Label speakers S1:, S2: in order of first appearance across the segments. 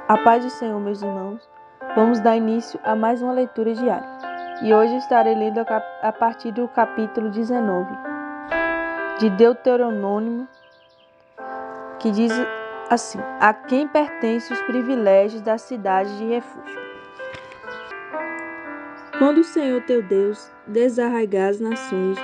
S1: A paz do Senhor, meus irmãos. Vamos dar início a mais uma leitura diária. E hoje estarei lendo a partir do capítulo 19 de Deuteronômio, que diz assim: a quem pertencem os privilégios da cidade de refúgio. Quando o Senhor teu Deus desarraigar as nações,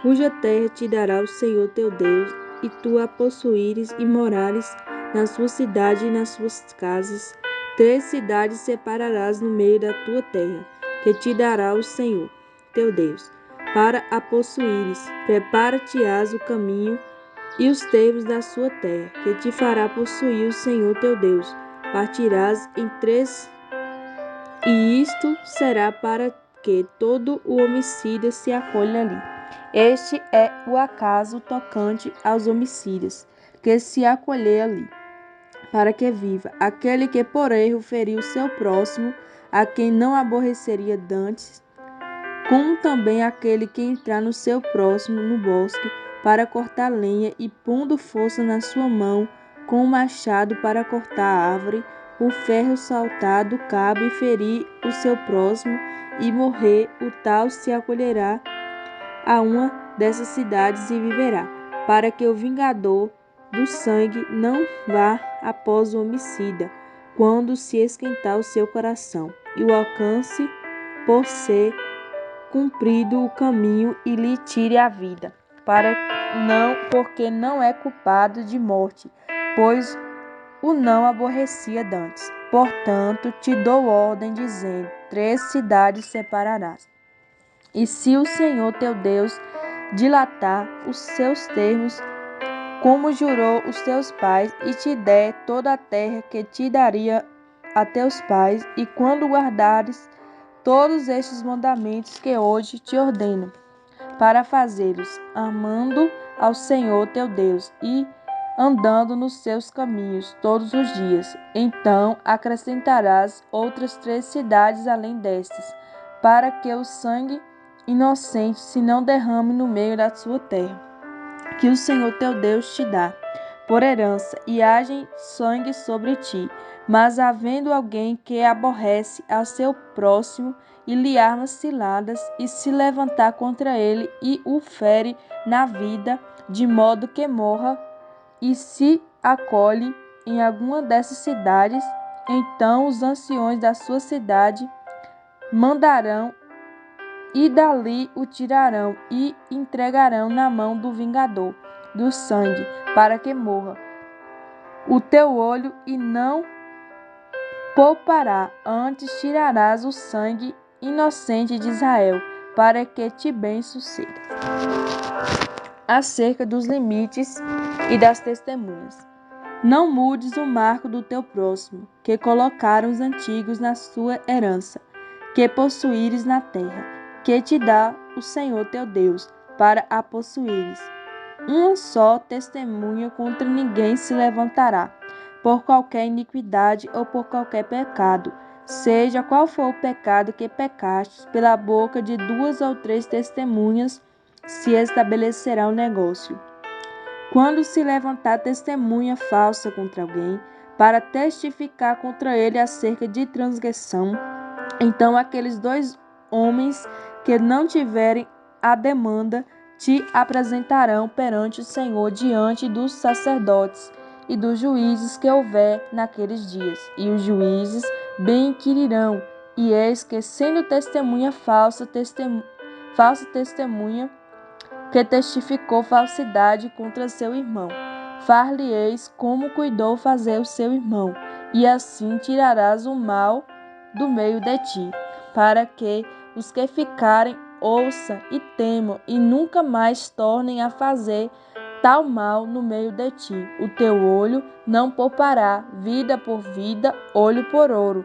S1: cuja terra te dará o Senhor teu Deus, e tu a possuíres e morares na sua cidade e nas suas casas, 3 cidades separarás no meio da tua terra, que te dará o Senhor teu Deus, para a possuíres. Prepara-te-ás o caminho e os termos da sua terra, que te fará possuir o Senhor teu Deus. Partirás em 3, e isto será para que todo o homicida se acolha ali. Este é o acaso tocante aos homicidas, que se acolher ali, para que viva. Aquele que por erro feriu seu próximo, a quem não aborreceria dantes, como também aquele que entrar no seu próximo no bosque para cortar lenha e pondo força na sua mão com o machado para cortar a árvore, o ferro saltar do cabo e ferir o seu próximo e morrer, o tal se acolherá a uma dessas cidades e viverá, para que o vingador do sangue não vá após o homicida, quando se esquentar o seu coração, e o alcance por ser cumprido o caminho e lhe tire a vida, porque não é culpado de morte, pois o não aborrecia dantes. Portanto, te dou ordem, dizendo: 3 cidades separarás. E se o Senhor teu Deus dilatar os seus termos, como jurou os teus pais, e te der toda a terra que te daria a teus pais, e quando guardares todos estes mandamentos que hoje te ordeno, para fazê-los, amando ao Senhor teu Deus e andando nos seus caminhos todos os dias, então acrescentarás outras 3 cidades além destas, para que o sangue inocente se não derrame no meio da sua terra, que o Senhor teu Deus te dá por herança, e haja sangue sobre ti. Mas havendo alguém que aborrece a seu próximo e lhe arma ciladas, e se levantar contra ele e o fere na vida, de modo que morra, e se acolhe em alguma dessas cidades, então os anciões da sua cidade mandarão e dali o tirarão e entregarão na mão do vingador do sangue, para que morra o teu olho, e não poupará, antes tirarás o sangue inocente de Israel, para que te bem suceda. Acerca dos limites e das testemunhas. Não mudes o marco do teu próximo, que colocaram os antigos na sua herança, que possuíres na terra, que te dá o Senhor teu Deus, para a possuíres. Uma só testemunha contra ninguém se levantará, por qualquer iniquidade ou por qualquer pecado, seja qual for o pecado que pecastes, pela boca de 2 ou 3 testemunhas se estabelecerá o negócio. Quando se levantar testemunha falsa contra alguém, para testificar contra ele acerca de transgressão, então aqueles 2 homens que não tiverem a demanda te apresentarão perante o Senhor diante dos sacerdotes e dos juízes que houver naqueles dias. E os juízes bem inquirirão, e eis que, sendo testemunha falsa testemunha, que testificou falsidade contra seu irmão, far-lhe-eis como cuidou fazer o seu irmão, e assim tirarás o mal do meio de ti, para que os que ficarem ouçam e temam, e nunca mais tornem a fazer tal mal no meio de ti. O teu olho não poupará, vida por vida, olho por olho,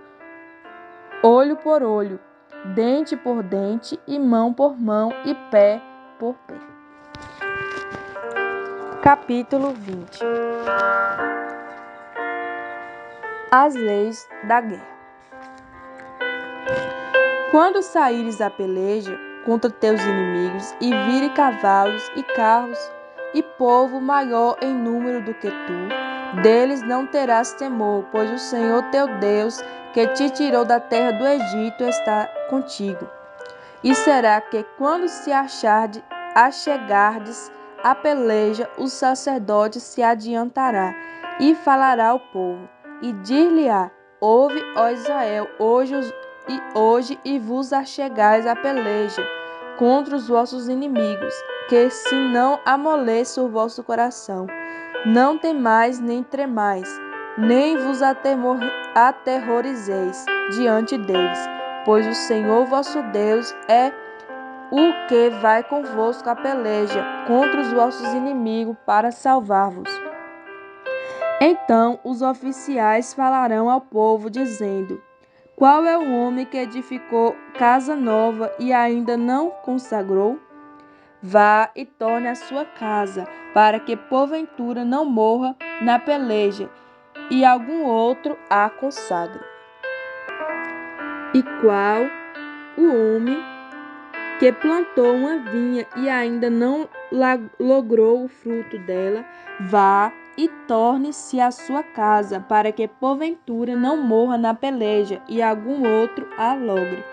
S1: dente por dente, e mão por mão, e pé por pé. Capítulo 20. As leis da guerra. Quando saíres à peleja contra teus inimigos, e vire cavalos e carros, e povo maior em número do que tu, Deles não terás temor, pois o Senhor teu Deus, que te tirou da terra do Egito, está contigo. E será que, quando se achegardes a peleja, o sacerdote se adiantará e falará ao povo, e dir-lhe-á: ouve, ó Israel, hoje e vos achegais a peleja contra os vossos inimigos, que se não amoleça o vosso coração. Não temais nem tremais, nem vos aterrorizeis diante deles, pois o Senhor vosso Deus é o que vai convosco a peleja contra os vossos inimigos para salvar-vos. Então os oficiais falarão ao povo, dizendo: qual é o homem que edificou casa nova e ainda não consagrou? Vá e torne a sua casa, para que porventura não morra na peleja, e algum outro a consagre. E qual o homem que plantou uma vinha e ainda não logrou o fruto dela? Vá e torne-se a sua casa, para que porventura não morra na peleja, e algum outro a logre.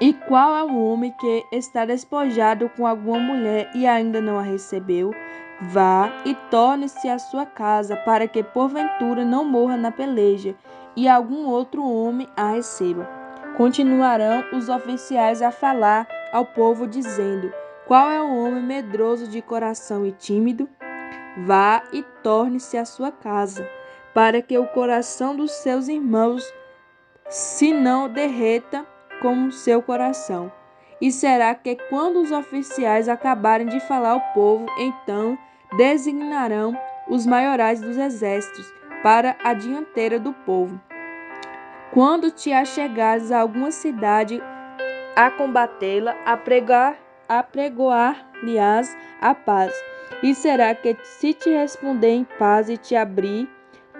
S1: E qual é o homem que está despojado com alguma mulher e ainda não a recebeu? Vá e torne-se a sua casa, para que porventura não morra na peleja, e algum outro homem a receba. Continuarão os oficiais a falar ao povo, dizendo: qual é o homem medroso de coração e tímido? Vá e torne-se a sua casa, para que o coração dos seus irmãos se não derreta como seu coração. E será que, quando os oficiais acabarem de falar ao povo, então designarão os maiorais dos exércitos para a dianteira do povo. Quando te achegares a alguma cidade a combatê-la, apregoar-lhe-ás a paz. E será que, se te responder em paz e te abrir,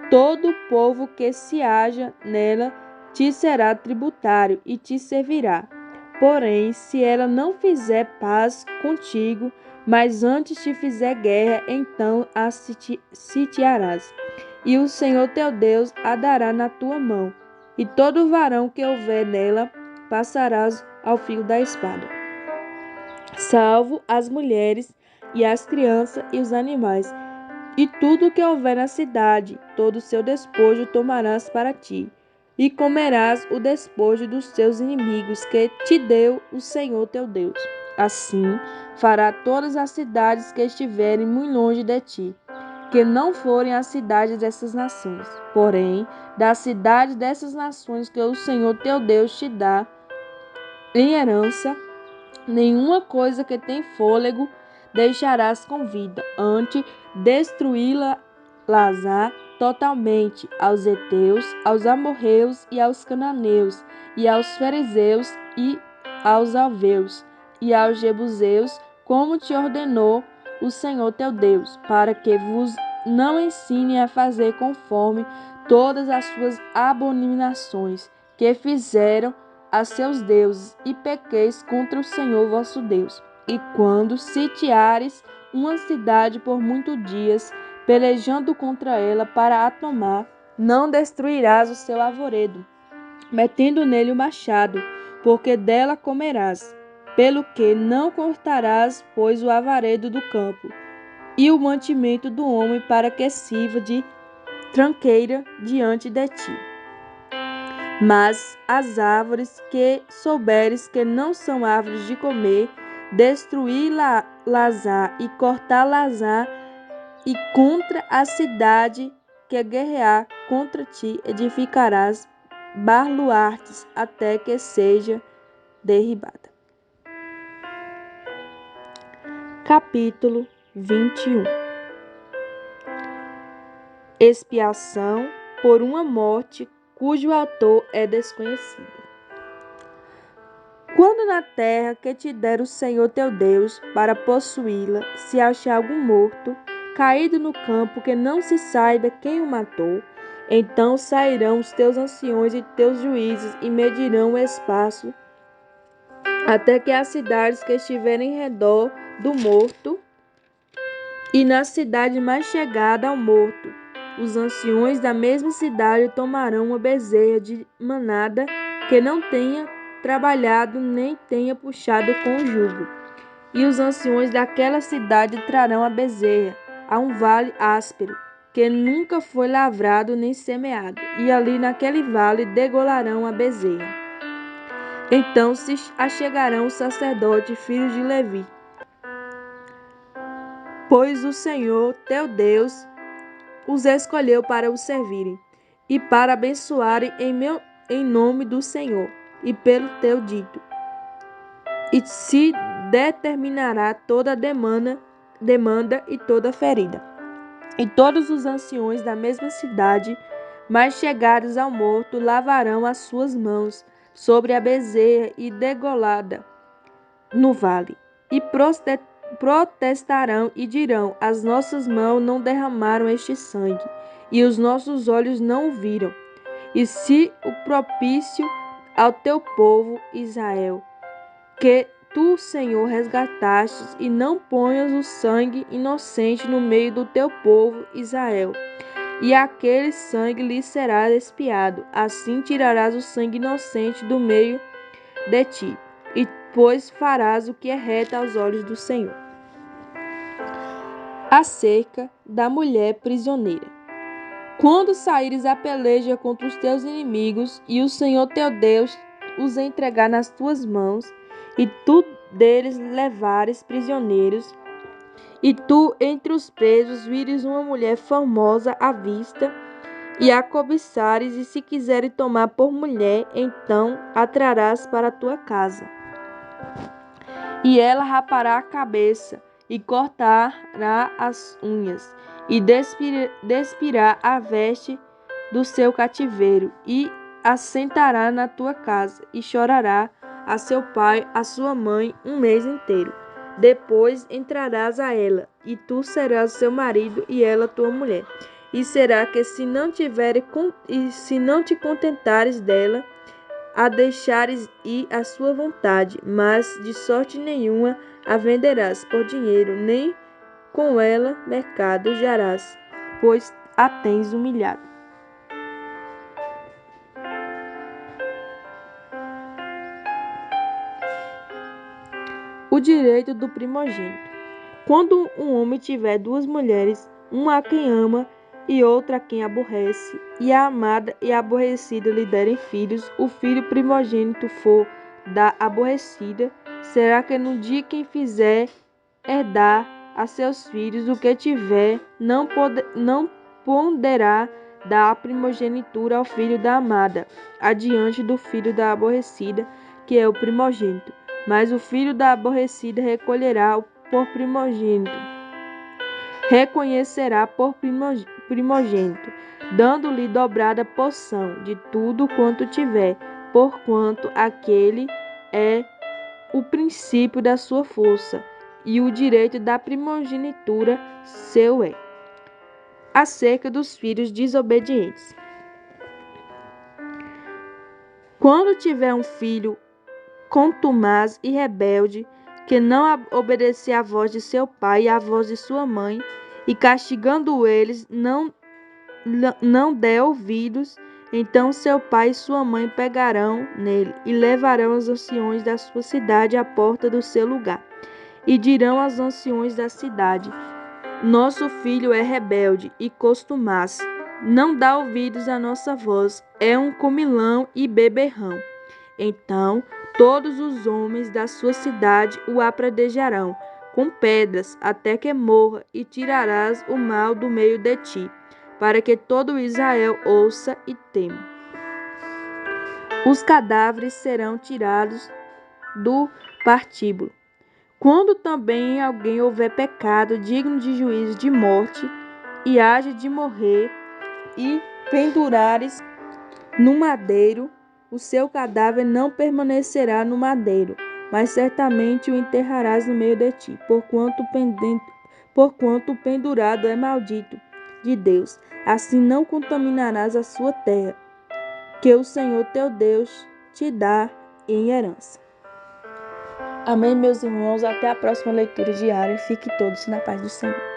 S1: todo o povo que se haja nela te será tributário e te servirá. Porém, se ela não fizer paz contigo, mas antes te fizer guerra, então a sitiarás. E o Senhor teu Deus a dará na tua mão, e todo varão que houver nela passarás ao fio da espada, salvo as mulheres e as crianças e os animais. E tudo o que houver na cidade, todo o seu despojo tomarás para ti, e comerás o despojo dos teus inimigos que te deu o Senhor teu Deus. Assim fará todas as cidades que estiverem muito longe de ti, que não forem as cidades dessas nações. Porém, da cidade dessas nações que o Senhor teu Deus te dá em herança, nenhuma coisa que tem fôlego deixarás com vida, antes destruí-la-las totalmente aos heteus, aos amorreus e aos cananeus, e aos fariseus e aos alveus, e aos jebuseus, como te ordenou o Senhor teu Deus, para que vos não ensine a fazer conforme todas as suas abominações que fizeram a seus deuses, e pequeis contra o Senhor vosso Deus. E quando sitiares uma cidade por muitos dias, pelejando contra ela para a tomar, não destruirás o seu arvoredo, metendo nele o machado, porque dela comerás. Pelo que não cortarás, pois, o arvoredo do campo, e o mantimento do homem, para que sirva de tranqueira diante de ti. Mas as árvores que souberes que não são árvores de comer, destruí-las-á e cortá-las-á, e contra a cidade que guerrear contra ti edificarás baluartes até que seja derribada. Capítulo 21. Expiação por uma morte cujo autor é desconhecido. Quando na terra que te der o Senhor teu Deus para possuí-la, se achar algum morto, caído no campo, que não se saiba quem o matou, então sairão os teus anciões e teus juízes e medirão o espaço, até que as cidades que estiverem em redor do morto E na cidade mais chegada ao morto, os anciões da mesma cidade tomarão uma bezerra de manada que não tenha trabalhado nem tenha puxado com o jugo. E os anciões daquela cidade trarão a bezerra a um vale áspero, que nunca foi lavrado nem semeado, e ali naquele vale degolarão a bezerra. Então se achegarão os sacerdotes, filhos de Levi, pois o Senhor teu Deus os escolheu para o servirem e para abençoarem em nome do Senhor e pelo teu dito. E se determinará toda demanda e toda ferida. E todos os anciões da mesma cidade, mais chegados ao morto, lavarão as suas mãos sobre a bezerra e degolada no vale, e protestarão e dirão: as nossas mãos não derramaram este sangue, e os nossos olhos não o viram. E se o propício ao teu povo Israel, que tu, Senhor, resgatastes, e não ponhas o sangue inocente no meio do teu povo Israel, e aquele sangue lhe será expiado. Assim tirarás o sangue inocente do meio de ti, e pois farás o que é reto aos olhos do Senhor. Acerca da mulher prisioneira. Quando saíres a peleja contra os teus inimigos, e o Senhor teu Deus os entregar nas tuas mãos, e tu deles levares prisioneiros, e tu entre os presos vires uma mulher formosa à vista, e a cobiçares, e se quiseres tomar por mulher, então a trarás para a tua casa. E ela rapará a cabeça, e cortará as unhas, e despirá a veste do seu cativeiro, e assentará na tua casa, e chorará a seu pai, a sua mãe, um mês inteiro. Depois entrarás a ela, e tu serás seu marido, e ela tua mulher. E será que se não te contentares dela, a deixares ir à sua vontade, mas de sorte nenhuma a venderás por dinheiro, nem com ela mercado jarás, pois a tens humilhado. O direito do primogênito. Quando um homem tiver duas mulheres, uma a quem ama e outra a quem aborrece, e a amada e a aborrecida lhe derem filhos, o filho primogênito for da aborrecida, será que no dia quem fizer herdar a seus filhos o que tiver, não poderá dar a primogenitura ao filho da amada, adiante do filho da aborrecida, que é o primogênito. Mas o filho da aborrecida recolherá por primogênito, reconhecerá por primogênito, dando-lhe dobrada porção de tudo quanto tiver, porquanto aquele é o princípio da sua força, e o direito da primogenitura seu é. Acerca dos filhos desobedientes. Quando tiver um filho contumaz e rebelde, que não obedecer à voz de seu pai e à voz de sua mãe, e castigando eles, não der ouvidos, então seu pai e sua mãe pegarão nele e levarão os anciões da sua cidade à porta do seu lugar. E dirão aos anciões da cidade: nosso filho é rebelde e costumaz, não dá ouvidos à nossa voz, é um comilão e beberrão. Então todos os homens da sua cidade o apredejarão com pedras até que morra, e tirarás o mal do meio de ti, para que todo Israel ouça e tema. Os cadáveres serão tirados do partíbulo. Quando também alguém houver pecado digno de juízo de morte, e haja de morrer, e pendurares no madeiro, o seu cadáver não permanecerá no madeiro, mas certamente o enterrarás no meio de ti, porquanto o pendurado é maldito de Deus. Assim não contaminarás a sua terra, que o Senhor teu Deus te dá em herança. Amém, meus irmãos. Até a próxima leitura diária. Fiquem todos na paz do Senhor.